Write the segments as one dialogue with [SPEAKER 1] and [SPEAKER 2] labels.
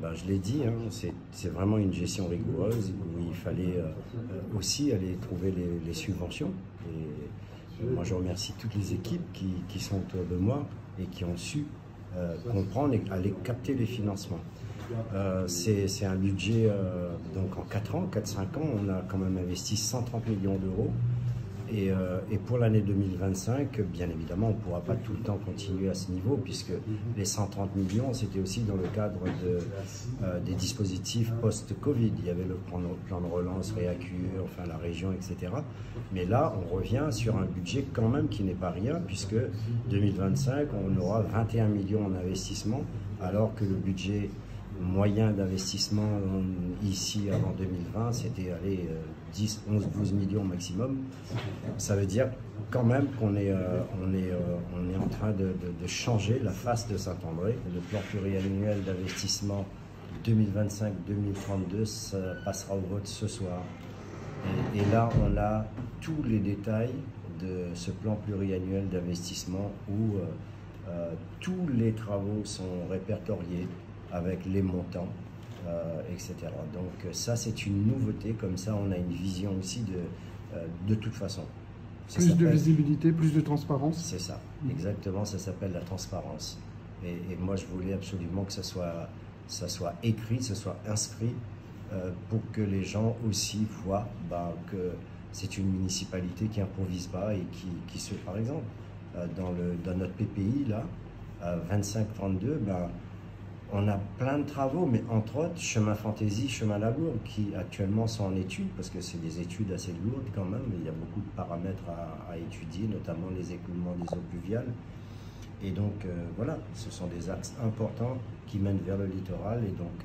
[SPEAKER 1] Ben, je l'ai dit, hein, c'est vraiment une gestion rigoureuse où il fallait aussi aller trouver les subventions. Et moi, je remercie toutes les équipes qui sont autour de moi et qui ont su comprendre et aller capter les financements. C'est un budget, donc en 4 ans, 4-5 ans, on a quand même investi 130 millions d'euros. Et pour l'année 2025, bien évidemment, on ne pourra pas tout le temps continuer à ce niveau, puisque les 130 millions, c'était aussi dans le cadre des dispositifs post-Covid. Il y avait le plan de relance, Réacure, enfin la région, etc. Mais là, on revient sur un budget quand même qui n'est pas rien, puisque 2025, on aura 21 millions en investissement, alors que le budget moyen d'investissement ici avant 2020, c'était 10, 11, 12 millions maximum. Ça veut dire quand même qu'on est, on est en train de changer la face de Saint-André. Le plan pluriannuel d'investissement 2025-2032 ça passera au vote ce soir. Et là, on a tous les détails de ce plan pluriannuel d'investissement où tous les travaux sont répertoriés avec les montants, etc. Donc ça, c'est une nouveauté. Comme ça, on a une vision aussi de toute façon.
[SPEAKER 2] Plus de visibilité, plus de transparence.
[SPEAKER 1] C'est ça, exactement, ça s'appelle la transparence. Et moi, je voulais absolument que ça soit écrit, ça soit inscrit, pour que les gens aussi voient que c'est une municipalité qui n'improvise pas et qui se, par exemple, dans notre PPI, là, 2532, on a plein de travaux, mais entre autres, chemin Fantaisie, chemin Labourd, qui actuellement sont en études, parce que c'est des études assez lourdes quand même, il y a beaucoup de paramètres à étudier, notamment les écoulements des eaux pluviales. Et donc, voilà, ce sont des axes importants qui mènent vers le littoral, et donc,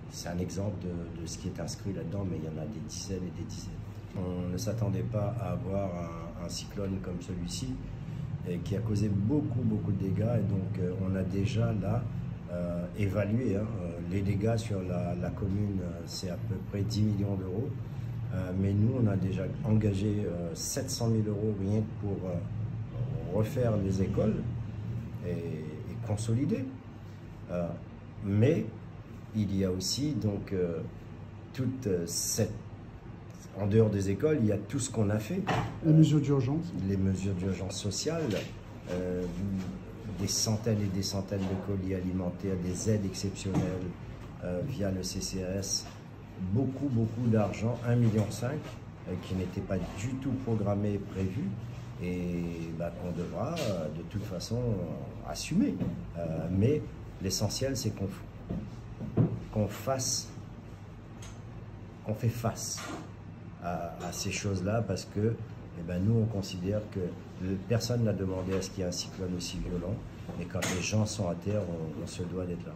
[SPEAKER 1] c'est un exemple de ce qui est inscrit là-dedans, mais il y en a des dizaines et des dizaines. On ne s'attendait pas à avoir un cyclone comme celui-ci, qui a causé beaucoup de dégâts, et donc on a déjà là évalué les dégâts sur la commune, c'est à peu près 10 millions d'euros, mais nous on a déjà engagé 700 000 euros rien que pour refaire les écoles et consolider, mais il y a aussi donc toute cette... En dehors des écoles, il y a tout ce qu'on a fait.
[SPEAKER 2] Les mesures d'urgence.
[SPEAKER 1] Les mesures d'urgence sociale, des centaines et des centaines de colis alimentaires, des aides exceptionnelles via le CCAS, beaucoup d'argent, 1,5 million, qui n'était pas du tout programmé et prévu, et qu'on devra de toute façon assumer. Mais l'essentiel, c'est qu'on fait face à ces choses-là, parce que nous, on considère que personne n'a demandé à ce qu'il y ait un cyclone aussi violent, et quand les gens sont à terre, on se doit d'être là.